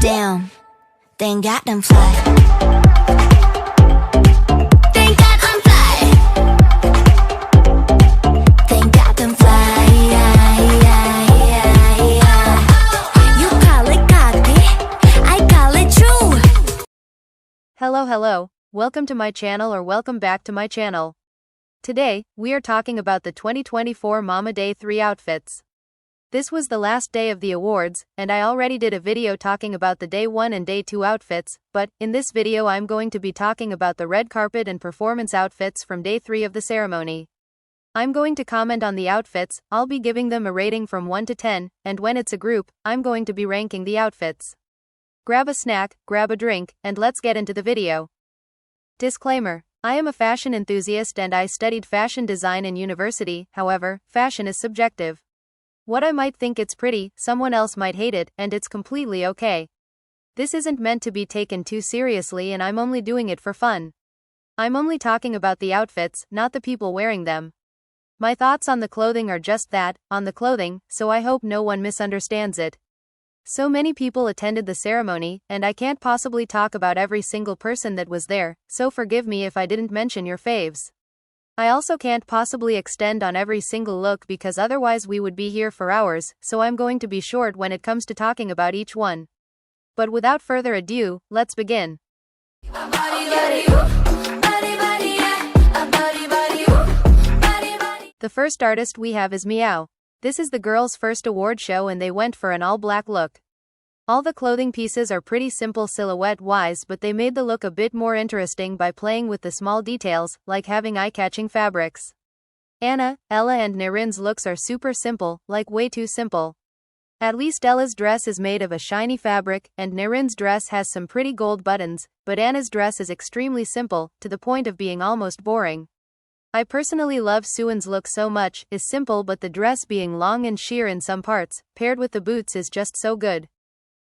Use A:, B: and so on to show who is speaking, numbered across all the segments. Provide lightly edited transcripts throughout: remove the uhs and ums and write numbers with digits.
A: Damn, thank God I'm fly. Thank God I'm fly. Thank God I'm fly. You call it cocky, I call it true.
B: Hello, welcome to my channel or welcome back to my channel. Today, we are talking about the 2024 Mama Day 3 outfits. This was the last day of the awards, and I already did a video talking about the Day 1 and Day 2 outfits, but, in this video I'm going to be talking about the red carpet and performance outfits from Day 3 of the ceremony. I'm going to comment on the outfits, I'll be giving them a rating from 1 to 10, and when it's a group, I'm going to be ranking the outfits. Grab a snack, grab a drink, and let's get into the video. Disclaimer. I am a fashion enthusiast and I studied fashion design in university, however, fashion is subjective. What I might think it's pretty, someone else might hate it, and it's completely okay. This isn't meant to be taken too seriously and I'm only doing it for fun. I'm only talking about the outfits, not the people wearing them. My thoughts on the clothing are just that, on the clothing, so I hope no one misunderstands it. So many people attended the ceremony, and I can't possibly talk about every single person that was there, so forgive me if I didn't mention your faves. I also can't possibly extend on every single look because otherwise we would be here for hours, so I'm going to be short when it comes to talking about each one. But without further ado, let's begin. The first artist we have is MEOVV. This is the girls' first award show and they went for an all-black look. All the clothing pieces are pretty simple silhouette-wise, but they made the look a bit more interesting by playing with the small details, like having eye-catching fabrics. Anna, Ella and Narin's looks are super simple, like way too simple. At least Ella's dress is made of a shiny fabric, and Narin's dress has some pretty gold buttons, but Anna's dress is extremely simple, to the point of being almost boring. I personally love Suwon's look so much, is simple but the dress being long and sheer in some parts, paired with the boots is just so good.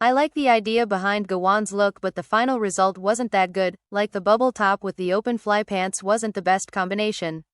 B: I like the idea behind Gawon's look but the final result wasn't that good, like the bubble top with the open fly pants wasn't the best combination.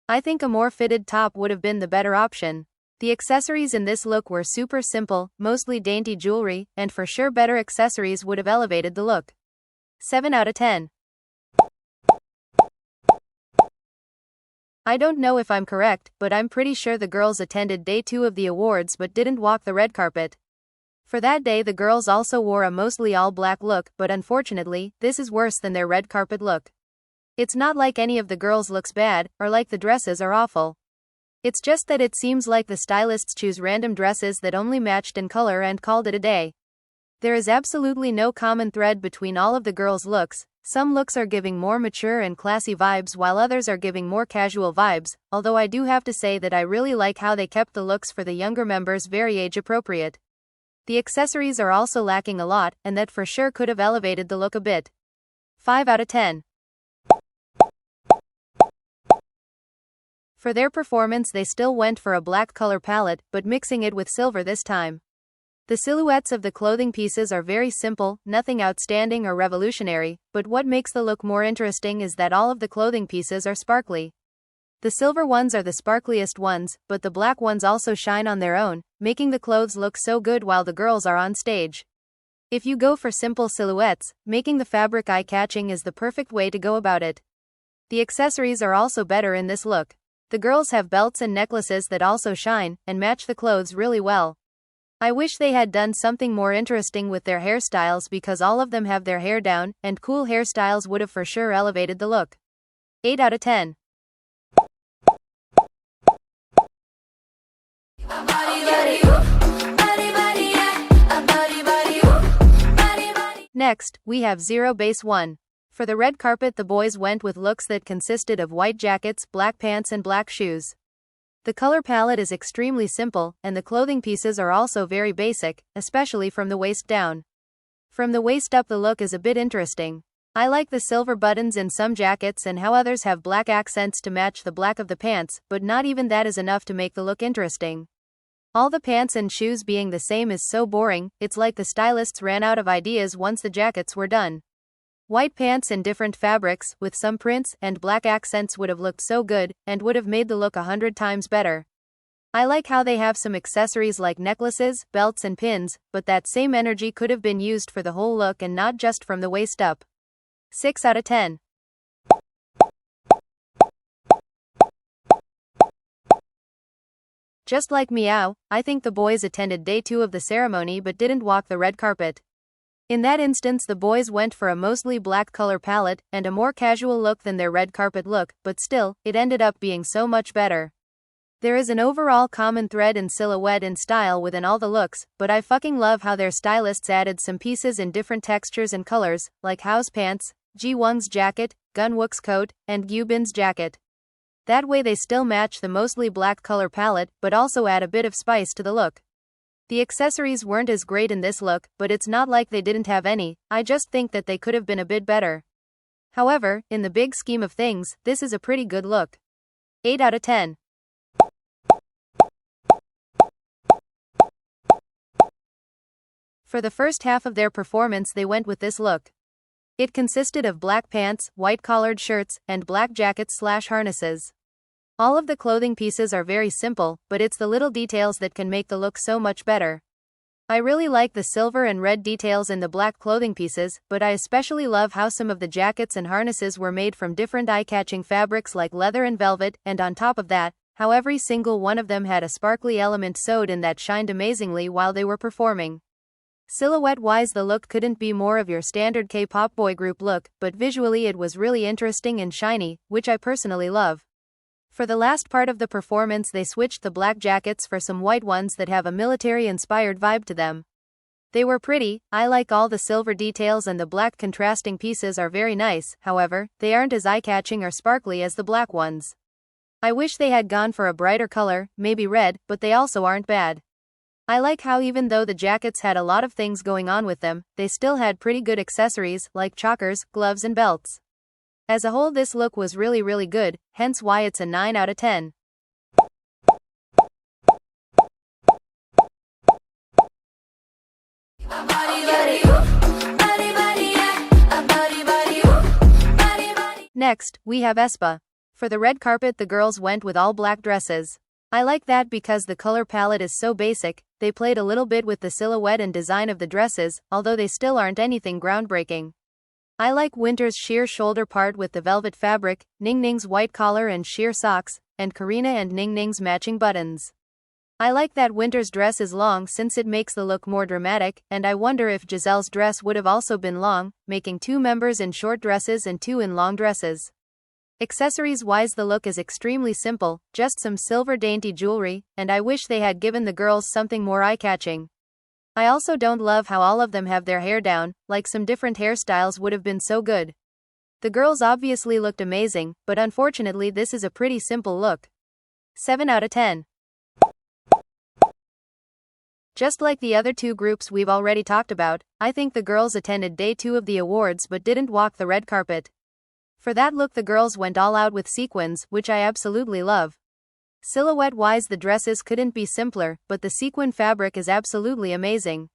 B: I think a more fitted top would have been the better option. The accessories in this look were super simple, mostly dainty jewelry, and for sure better accessories would have elevated the look. 7 out of 10. I don't know if I'm correct, but I'm pretty sure the girls attended Day 2 of the awards but didn't walk the red carpet. For that day the girls also wore a mostly all-black look, but unfortunately, this is worse than their red carpet look. It's not like any of the girls looks bad, or like the dresses are awful. It's just that it seems like the stylists choose random dresses that only matched in color and called it a day. There is absolutely no common thread between all of the girls' looks. Some looks are giving more mature and classy vibes while others are giving more casual vibes, although I do have to say that I really like how they kept the looks for the younger members very age-appropriate. The accessories are also lacking a lot, and that for sure could have elevated the look a bit. 5 out of 10. For their performance they still went for a black color palette, but mixing it with silver this time. The silhouettes of the clothing pieces are very simple, nothing outstanding or revolutionary, but what makes the look more interesting is that all of the clothing pieces are sparkly. The silver ones are the sparkliest ones, but the black ones also shine on their own, making the clothes look so good while the girls are on stage. If you go for simple silhouettes, making the fabric eye-catching is the perfect way to go about it. The accessories are also better in this look. The girls have belts and necklaces that also shine, and match the clothes really well. I wish they had done something more interesting with their hairstyles because all of them have their hair down, and cool hairstyles would have for sure elevated the look. 8 out of 10. Next, we have Zero Base 1. For the red carpet the boys went with looks that consisted of white jackets, black pants and black shoes. The color palette is extremely simple, and the clothing pieces are also very basic, especially from the waist down. From the waist up the look is a bit interesting. I like the silver buttons in some jackets and how others have black accents to match the black of the pants, but not even that is enough to make the look interesting. All the pants and shoes being the same is so boring, it's like the stylists ran out of ideas once the jackets were done. White pants in different fabrics, with some prints and black accents would have looked so good, and would have made the look 100 times better. I like how they have some accessories like necklaces, belts and pins, but that same energy could have been used for the whole look and not just from the waist up. 6 out of 10. Just like Meow, I think the boys attended day 2 of the ceremony but didn't walk the red carpet. In that instance the boys went for a mostly black color palette and a more casual look than their red carpet look, but still, it ended up being so much better. There is an overall common thread in silhouette and style within all the looks, but I fucking love how their stylists added some pieces in different textures and colors, like Hao's pants, Ji-Woong's jacket, Gunwook's coat, and Gyubin's jacket. That way they still match the mostly black color palette, but also add a bit of spice to the look. The accessories weren't as great in this look, but it's not like they didn't have any, I just think that they could have been a bit better. However, in the big scheme of things, this is a pretty good look. 8 out of 10. For the first half of their performance they went with this look. It consisted of black pants, white collared shirts, and black jackets/harnesses. All of the clothing pieces are very simple, but it's the little details that can make the look so much better. I really like the silver and red details in the black clothing pieces, but I especially love how some of the jackets and harnesses were made from different eye-catching fabrics like leather and velvet, and on top of that, how every single one of them had a sparkly element sewed in that shined amazingly while they were performing. Silhouette-wise the look couldn't be more of your standard K-pop boy group look, but visually it was really interesting and shiny, which I personally love. For the last part of the performance they switched the black jackets for some white ones that have a military-inspired vibe to them. They were pretty, I like all the silver details and the black contrasting pieces are very nice, however, they aren't as eye-catching or sparkly as the black ones. I wish they had gone for a brighter color, maybe red, but they also aren't bad. I like how even though the jackets had a lot of things going on with them, they still had pretty good accessories, like chokers, gloves and belts. As a whole this look was really good, hence why it's a 9 out of 10. Next, we have aespa. For the red carpet the girls went with all black dresses. I like that because the color palette is so basic, they played a little bit with the silhouette and design of the dresses, although they still aren't anything groundbreaking. I like Winter's sheer shoulder part with the velvet fabric, Ningning's white collar and sheer socks, and Karina and Ningning's matching buttons. I like that Winter's dress is long since it makes the look more dramatic, and I wonder if Giselle's dress would have also been long, making 2 members in short dresses and 2 in long dresses. Accessories-wise the look is extremely simple, just some silver dainty jewelry, and I wish they had given the girls something more eye-catching. I also don't love how all of them have their hair down, like some different hairstyles would have been so good. The girls obviously looked amazing, but unfortunately this is a pretty simple look. 7 out of 10. Just like the other 2 groups we've already talked about, I think the girls attended day 2 of the awards but didn't walk the red carpet. For that look the girls went all out with sequins, which I absolutely love. Silhouette-wise the dresses couldn't be simpler, but the sequin fabric is absolutely amazing.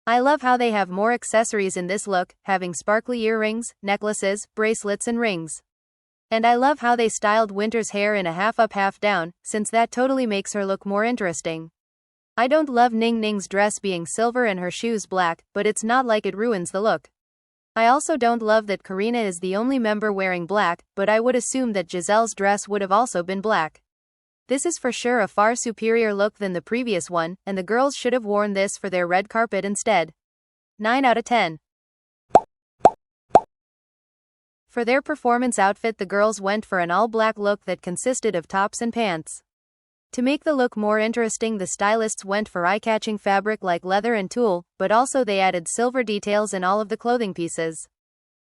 B: I love how they have more accessories in this look, having sparkly earrings, necklaces, bracelets and rings. And I love how they styled Winter's hair in a half up half down, since that totally makes her look more interesting. I don't love Ningning's dress being silver and her shoes black, but it's not like it ruins the look. I also don't love that Karina is the only member wearing black, but I would assume that Giselle's dress would have also been black. This is for sure a far superior look than the previous one, and the girls should have worn this for their red carpet instead. 9 out of 10. For their performance outfit the girls went for an all-black look that consisted of tops and pants. To make the look more interesting the stylists went for eye-catching fabric like leather and tulle, but also they added silver details in all of the clothing pieces.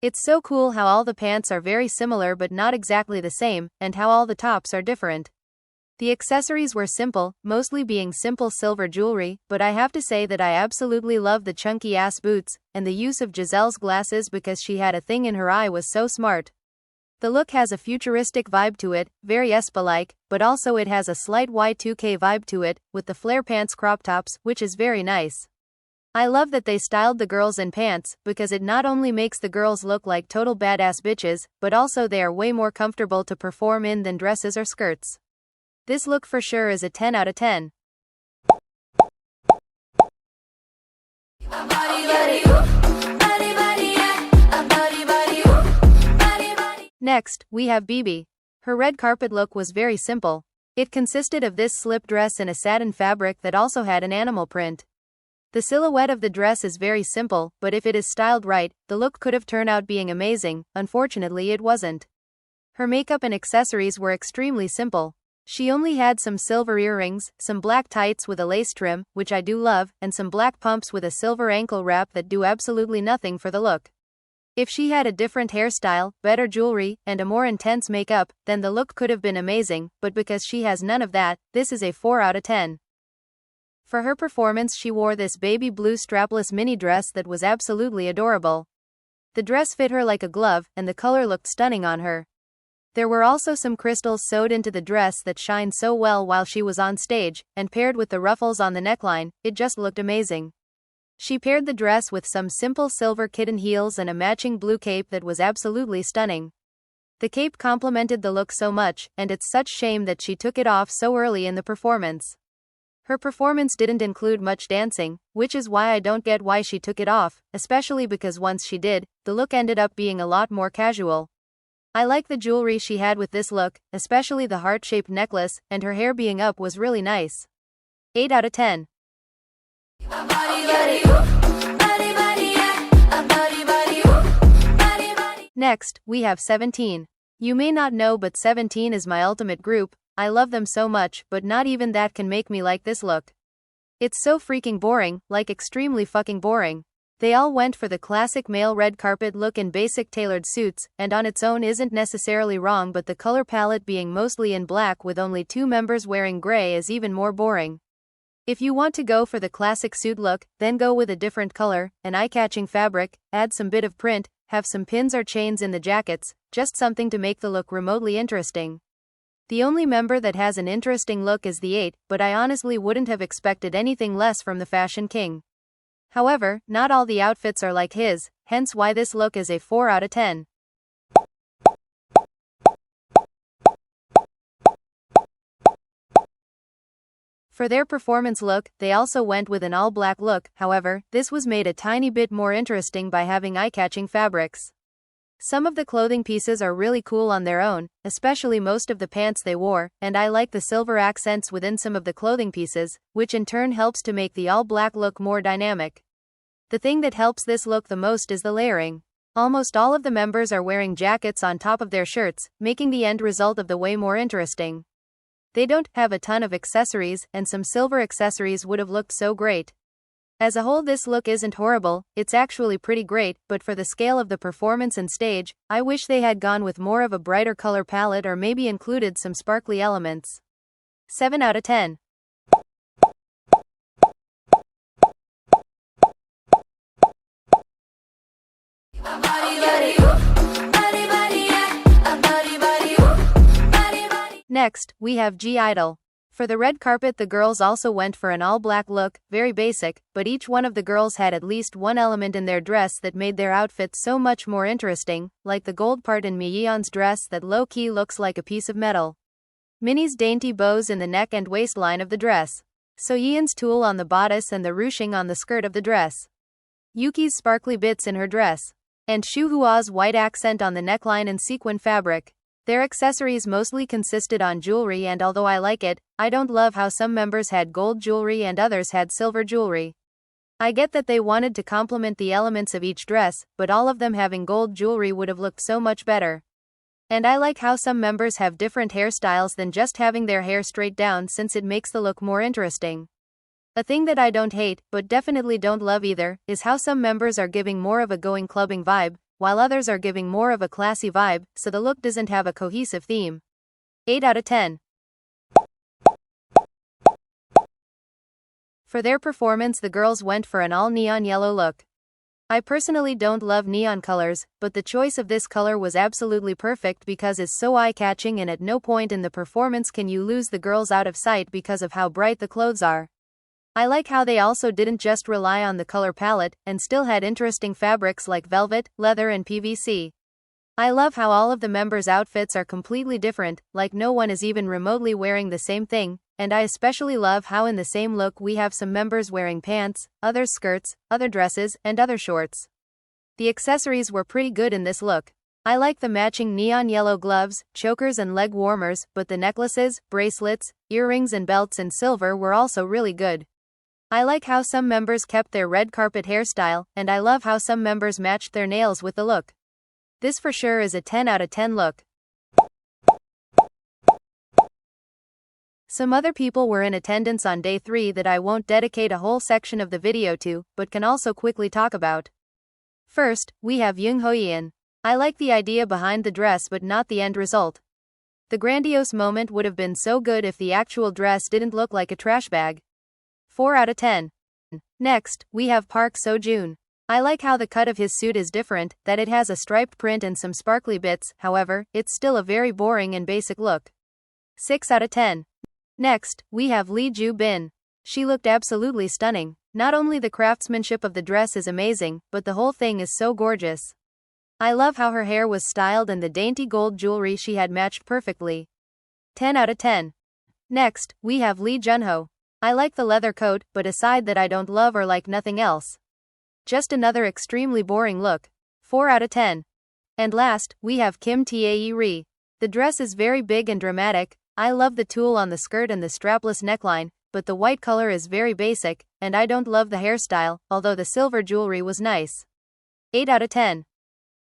B: It's so cool how all the pants are very similar but not exactly the same, and how all the tops are different. The accessories were simple, mostly being simple silver jewelry, but I have to say that I absolutely love the chunky ass boots, and the use of Giselle's glasses because she had a thing in her eye was so smart. The look has a futuristic vibe to it, very aespa-like, but also it has a slight Y2K vibe to it, with the flare pants crop tops, which is very nice. I love that they styled the girls in pants, because it not only makes the girls look like total badass bitches, but also they are way more comfortable to perform in than dresses or skirts. This look for sure is a 10 out of 10. Next, we have BIBI. Her red carpet look was very simple. It consisted of this slip dress in a satin fabric that also had an animal print. The silhouette of the dress is very simple, but if it is styled right, the look could have turned out being amazing. Unfortunately, it wasn't. Her makeup and accessories were extremely simple. She only had some silver earrings, some black tights with a lace trim, which I do love, and some black pumps with a silver ankle wrap that do absolutely nothing for the look. If she had a different hairstyle, better jewelry, and a more intense makeup, then the look could have been amazing, but because she has none of that, this is a 4 out of 10. For her performance, she wore this baby blue strapless mini dress that was absolutely adorable. The dress fit her like a glove, and the color looked stunning on her. There were also some crystals sewed into the dress that shined so well while she was on stage, and paired with the ruffles on the neckline, it just looked amazing. She paired the dress with some simple silver kitten heels and a matching blue cape that was absolutely stunning. The cape complemented the look so much, and it's such shame that she took it off so early in the performance. Her performance didn't include much dancing, which is why I don't get why she took it off, especially because once she did, the look ended up being a lot more casual. I like the jewelry she had with this look, especially the heart-shaped necklace, and her hair being up was really nice. 8 out of 10. Next, we have 17. You may not know, but 17 is my ultimate group. I love them so much, but not even that can make me like this look. It's so freaking boring, like extremely fucking boring. They all went for the classic male red carpet look in basic tailored suits, and on its own isn't necessarily wrong, but the color palette being mostly in black with only 2 members wearing gray is even more boring. If you want to go for the classic suit look, then go with a different color, an eye-catching fabric, add some bit of print, have some pins or chains in the jackets, just something to make the look remotely interesting. The only member that has an interesting look is the 8, but I honestly wouldn't have expected anything less from the Fashion King. However, not all the outfits are like his, hence why this look is a 4 out of 10. For their performance look, they also went with an all-black look, however, this was made a tiny bit more interesting by having eye-catching fabrics. Some of the clothing pieces are really cool on their own, especially most of the pants they wore, and I like the silver accents within some of the clothing pieces, which in turn helps to make the all-black look more dynamic. The thing that helps this look the most is the layering. Almost all of the members are wearing jackets on top of their shirts, making the end result of the way more interesting. They don't have a ton of accessories, and some silver accessories would have looked so great. As a whole, this look isn't horrible, it's actually pretty great, but for the scale of the performance and stage, I wish they had gone with more of a brighter color palette or maybe included some sparkly elements. 7 out of 10. Next, we have I-DLE. For the red carpet, the girls also went for an all-black look, very basic, but each one of the girls had at least one element in their dress that made their outfit so much more interesting, like the gold part in Miyeon's dress that low-key looks like a piece of metal. Minnie's dainty bows in the neck and waistline of the dress. Soyeon's tulle on the bodice and the ruching on the skirt of the dress. Yuki's sparkly bits in her dress. And Shuhua's white accent on the neckline and sequin fabric. Their accessories mostly consisted on jewelry, and although I like it, I don't love how some members had gold jewelry and others had silver jewelry. I get that they wanted to complement the elements of each dress, but all of them having gold jewelry would have looked so much better. And I like how some members have different hairstyles than just having their hair straight down, since it makes the look more interesting. A thing that I don't hate, but definitely don't love either, is how some members are giving more of a going clubbing vibe, while others are giving more of a classy vibe, so the look doesn't have a cohesive theme. 8 out of 10. For their performance, the girls went for an all-neon yellow look. I personally don't love neon colors, but the choice of this color was absolutely perfect because it's so eye-catching, and at no point in the performance can you lose the girls out of sight because of how bright the clothes are. I like how they also didn't just rely on the color palette, and still had interesting fabrics like velvet, leather and PVC. I love how all of the members' outfits are completely different, like no one is even remotely wearing the same thing, and I especially love how in the same look we have some members wearing pants, others skirts, other dresses, and other shorts. The accessories were pretty good in this look. I like the matching neon yellow gloves, chokers and leg warmers, but the necklaces, bracelets, earrings and belts in silver were also really good. I like how some members kept their red carpet hairstyle, and I love how some members matched their nails with the look. This for sure is a 10 out of 10 look. Some other people were in attendance on day 3 that I won't dedicate a whole section of the video to, but can also quickly talk about. First, we have Young Ho-yeon. I like the idea behind the dress but not the end result. The grandiose moment would have been so good if the actual dress didn't look like a trash bag. 4 out of 10. Next, we have Park Seo-joon. I like how the cut of his suit is different, that it has a striped print and some sparkly bits, however, it's still a very boring and basic look. 6 out of 10. Next, we have Lee Ju-bin. She looked absolutely stunning. Not only the craftsmanship of the dress is amazing, but the whole thing is so gorgeous. I love how her hair was styled and the dainty gold jewelry she had matched perfectly. 10 out of 10. Next, we have Lee Jun-ho. I like the leather coat, but aside that I don't love or like nothing else. Just another extremely boring look. 4 out of 10. And last, we have Kim Tae-ri. The dress is very big and dramatic. I love the tulle on the skirt and the strapless neckline, but the white color is very basic, and I don't love the hairstyle, although the silver jewelry was nice. 8 out of 10.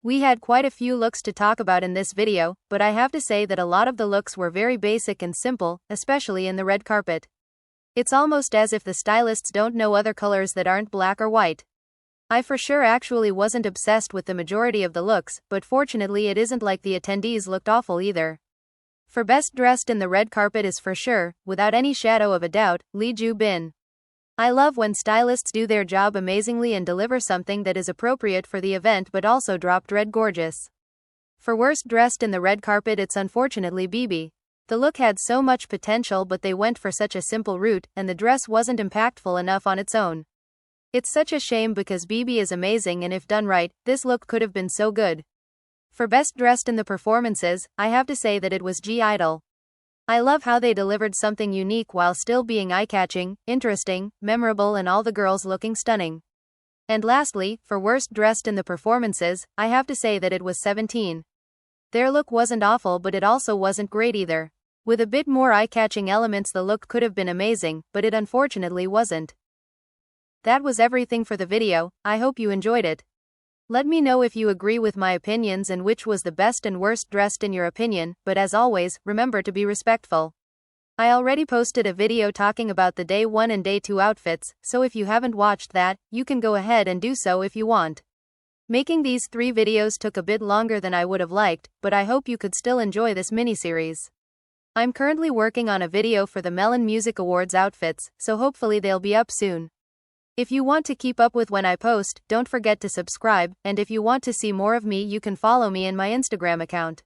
B: We had quite a few looks to talk about in this video, but I have to say that a lot of the looks were very basic and simple, especially in the red carpet. It's almost as if the stylists don't know other colors that aren't black or white. I for sure actually wasn't obsessed with the majority of the looks, but fortunately it isn't like the attendees looked awful either. For best dressed in the red carpet is for sure, without any shadow of a doubt, Lee Ju-bin. I love when stylists do their job amazingly and deliver something that is appropriate for the event but also dropped red gorgeous. For worst dressed in the red carpet it's unfortunately BIBI. The look had so much potential but they went for such a simple route, and the dress wasn't impactful enough on its own. It's such a shame because BIBI is amazing and if done right, this look could have been so good. For best dressed in the performances, I have to say that it was I-DLE. I love how they delivered something unique while still being eye-catching, interesting, memorable and all the girls looking stunning. And lastly, for worst dressed in the performances, I have to say that it was 17. Their look wasn't awful but it also wasn't great either. With a bit more eye-catching elements the look could have been amazing, but it unfortunately wasn't. That was everything for the video. I hope you enjoyed it. Let me know if you agree with my opinions and which was the best and worst dressed in your opinion, but as always, remember to be respectful. I already posted a video talking about the day 1 and day 2 outfits, so if you haven't watched that, you can go ahead and do so if you want. Making these 3 videos took a bit longer than I would have liked, but I hope you could still enjoy this mini-series. I'm currently working on a video for the Melon Music Awards outfits, so hopefully they'll be up soon. If you want to keep up with when I post, don't forget to subscribe, and if you want to see more of me you can follow me in my Instagram account.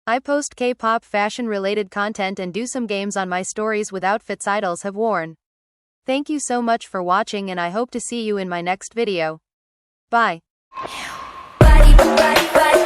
B: I post K-pop fashion related content and do some games on my stories with outfits idols have worn. Thank you so much for watching and I hope to see you in my next video. Bye.
A: Body, body, body.